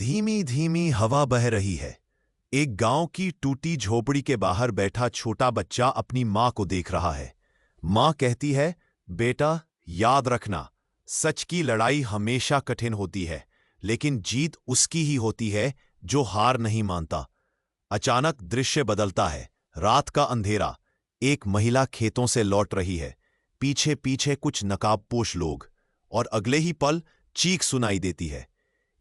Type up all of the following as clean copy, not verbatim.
धीमी धीमी हवा बह रही है। एक गांव की टूटी झोपड़ी के बाहर बैठा छोटा बच्चा अपनी मां को देख रहा है। मां कहती है, बेटा याद रखना, सच की लड़ाई हमेशा कठिन होती है, लेकिन जीत उसकी ही होती है जो हार नहीं मानता। अचानक दृश्य बदलता है। रात का अंधेरा। एक महिला खेतों से लौट रही है, पीछे पीछे कुछ नकाबपोश लोग, और अगले ही पल चीख सुनाई देती है।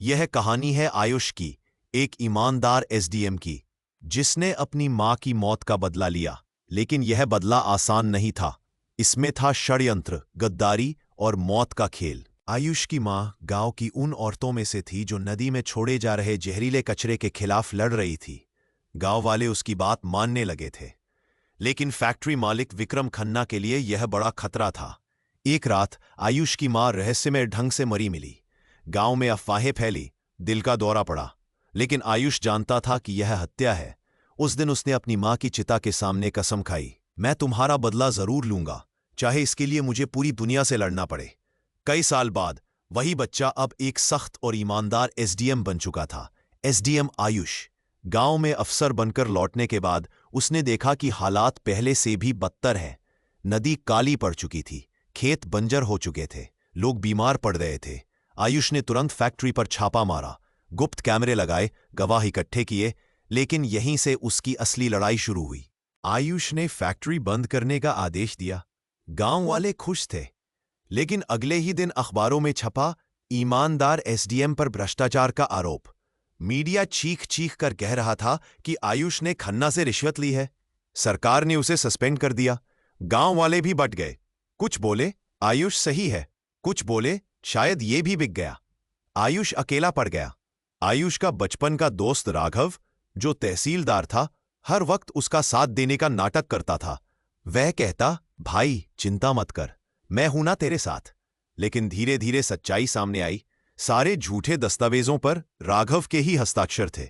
यह कहानी है आयुष की, एक ईमानदार एसडीएम की, जिसने अपनी मां की मौत का बदला लिया। लेकिन यह बदला आसान नहीं था। इसमें था षड्यंत्र, गद्दारी और मौत का खेल। आयुष की मां गांव की उन औरतों में से थी जो नदी में छोड़े जा रहे जहरीले कचरे के खिलाफ लड़ रही थी। गांव वाले उसकी बात मानने लगे थे, लेकिन फैक्ट्री मालिक विक्रम खन्ना के लिए यह बड़ा खतरा था। एक रात आयुष की मां रहस्यमय ढंग से मरी मिली। गांव में अफवाहें फैली, दिल का दौरा पड़ा, लेकिन आयुष जानता था कि यह हत्या है। उस दिन उसने अपनी मां की चिता के सामने कसम खाई, मैं तुम्हारा बदला जरूर लूंगा, चाहे इसके लिए मुझे पूरी दुनिया से लड़ना पड़े। कई साल बाद वही बच्चा अब एक सख्त और ईमानदार एसडीएम बन चुका था। एसडीएम आयुष गांव में अफसर बनकर लौटने के बाद उसने देखा कि हालात पहले से भी बदतर हैं। नदी काली पड़ चुकी थी, खेत बंजर हो चुके थे, लोग बीमार पड़ रहे थे। आयुष ने तुरंत फैक्ट्री पर छापा मारा, गुप्त कैमरे लगाए, गवाह इकट्ठे किए, लेकिन यहीं से उसकी असली लड़ाई शुरू हुई। आयुष ने फैक्ट्री बंद करने का आदेश दिया। गांव वाले खुश थे, लेकिन अगले ही दिन अखबारों में छपा, ईमानदार एसडीएम पर भ्रष्टाचार का आरोप। मीडिया चीख चीख कर कह रहा था कि आयुष ने खन्ना से रिश्वत ली है। सरकार ने उसे सस्पेंड कर दिया। गांव वाले भी बट गए। कुछ बोले आयुष सही है, कुछ बोले शायद ये भी बिक गया। आयुष अकेला पड़ गया। आयुष का बचपन का दोस्त राघव, जो तहसीलदार था, हर वक्त उसका साथ देने का नाटक करता था। वह कहता, भाई चिंता मत कर, मैं हूं ना तेरे साथ। लेकिन धीरे धीरे सच्चाई सामने आई। सारे झूठे दस्तावेजों पर राघव के ही हस्ताक्षर थे।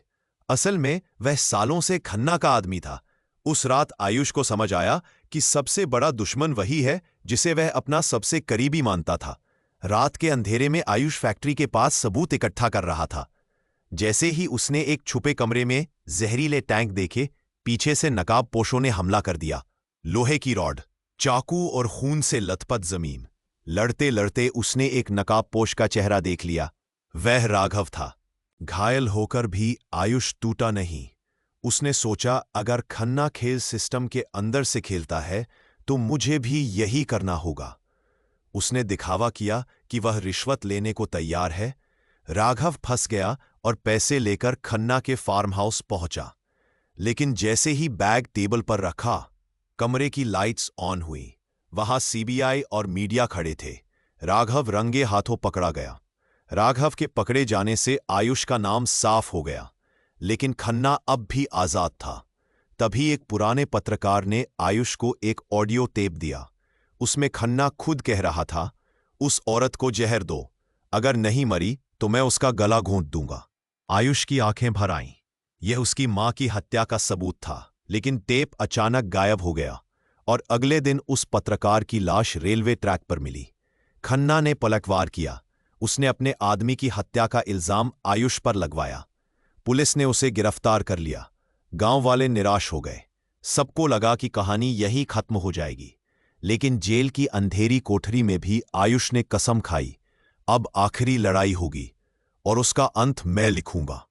असल में वह सालों से खन्ना का आदमी था। उस रात आयुष को समझ आया कि सबसे बड़ा दुश्मन वही है जिसे वह अपना सबसे करीबी मानता था। रात के अंधेरे में आयुष फैक्ट्री के पास सबूत इकट्ठा कर रहा था। जैसे ही उसने एक छुपे कमरे में जहरीले टैंक देखे, पीछे से नकाबपोशों ने हमला कर दिया। लोहे की रॉड, चाकू और खून से लथपथ जमीन। लड़ते लड़ते उसने एक नकाबपोश का चेहरा देख लिया। वह राघव था। घायल होकर भी आयुष टूटा नहीं। उसने सोचा, अगर खन्ना खेल सिस्टम के अंदर से खेलता है तो मुझे भी यही करना होगा। उसने दिखावा किया कि वह रिश्वत लेने को तैयार है। राघव फंस गया और पैसे लेकर खन्ना के फार्म हाउस पहुंचा। लेकिन जैसे ही बैग टेबल पर रखा, कमरे की लाइट्स ऑन हुई। वहां सीबीआई और मीडिया खड़े थे। राघव रंगे हाथों पकड़ा गया। राघव के पकड़े जाने से आयुष का नाम साफ हो गया, लेकिन खन्ना अब भी आजाद था। तभी एक पुराने पत्रकार ने आयुष को एक ऑडियो टेप दिया। उसमें खन्ना खुद कह रहा था, उस औरत को जहर दो, अगर नहीं मरी तो मैं उसका गला घोंट दूंगा। आयुष की आंखें भर आईं। यह उसकी मां की हत्या का सबूत था। लेकिन टेप अचानक गायब हो गया और अगले दिन उस पत्रकार की लाश रेलवे ट्रैक पर मिली। खन्ना ने पलटवार किया। उसने अपने आदमी की हत्या का इल्जाम आयुष पर लगवाया। पुलिस ने उसे गिरफ्तार कर लिया। गांव वाले निराश हो गए। सबको लगा कि कहानी यही खत्म हो जाएगी। लेकिन जेल की अंधेरी कोठरी में भी आयुष ने कसम खाई, अब आखिरी लड़ाई होगी और उसका अंत मैं लिखूंगा।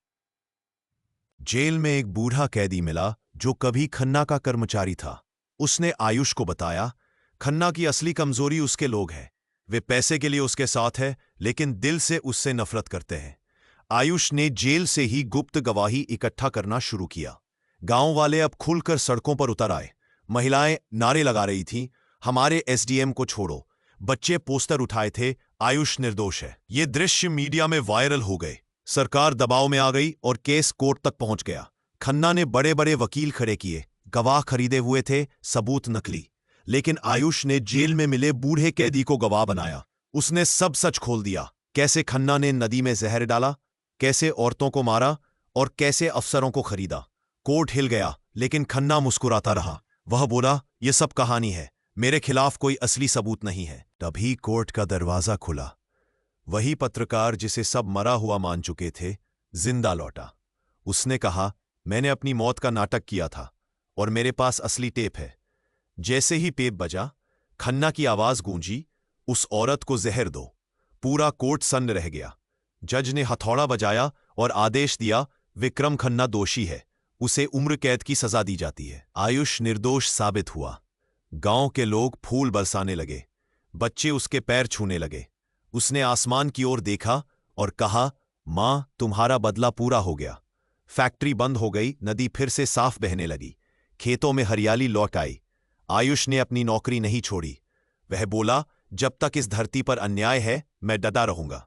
जेल में एक बूढ़ा कैदी मिला जो कभी खन्ना का कर्मचारी था। उसने आयुष को बताया, खन्ना की असली कमजोरी उसके लोग हैं। वे पैसे के लिए उसके साथ है, लेकिन दिल से उससे नफरत करते हैं। आयुष ने जेल से ही गुप्त गवाही इकट्ठा करना शुरू किया। गांव वाले अब खुलकर सड़कों पर उतर आए। महिलाएं नारे लगा रही थीं, हमारे एसडीएम को छोड़ो। बच्चे पोस्टर उठाए थे, आयुष निर्दोष है। ये दृश्य मीडिया में वायरल हो गए। सरकार दबाव में आ गई और केस कोर्ट तक पहुंच गया। खन्ना ने बड़े बड़े वकील खड़े किए, गवाह खरीदे हुए थे, सबूत नकली। लेकिन आयुष ने जेल में मिले बूढ़े कैदी को गवाह बनाया। उसने सब सच खोल दिया। कैसे खन्ना ने नदी में जहर डाला, कैसे औरतों को मारा और कैसे अफसरों को खरीदा। कोर्ट हिल गया, लेकिन खन्ना मुस्कुराता रहा। वह बोला, यह सब कहानी है, मेरे खिलाफ कोई असली सबूत नहीं है। तभी कोर्ट का दरवाजा खुला। वही पत्रकार जिसे सब मरा हुआ मान चुके थे, जिंदा लौटा। उसने कहा, मैंने अपनी मौत का नाटक किया था और मेरे पास असली टेप है। जैसे ही टेप बजा, खन्ना की आवाज गूंजी, उस औरत को जहर दो। पूरा कोर्ट सन्न रह गया। जज ने हथौड़ा बजाया और आदेश दिया, विक्रम खन्ना दोषी है, उसे उम्र कैद की सजा दी जाती है। आयुष निर्दोष साबित हुआ। गांव के लोग फूल बरसाने लगे, बच्चे उसके पैर छूने लगे। उसने आसमान की ओर देखा और कहा, मां, तुम्हारा बदला पूरा हो गया। फैक्ट्री बंद हो गई, नदी फिर से साफ बहने लगी, खेतों में हरियाली लौट आई। आयुष ने अपनी नौकरी नहीं छोड़ी। वह बोला, जब तक इस धरती पर अन्याय है, मैं डटा रहूंगा।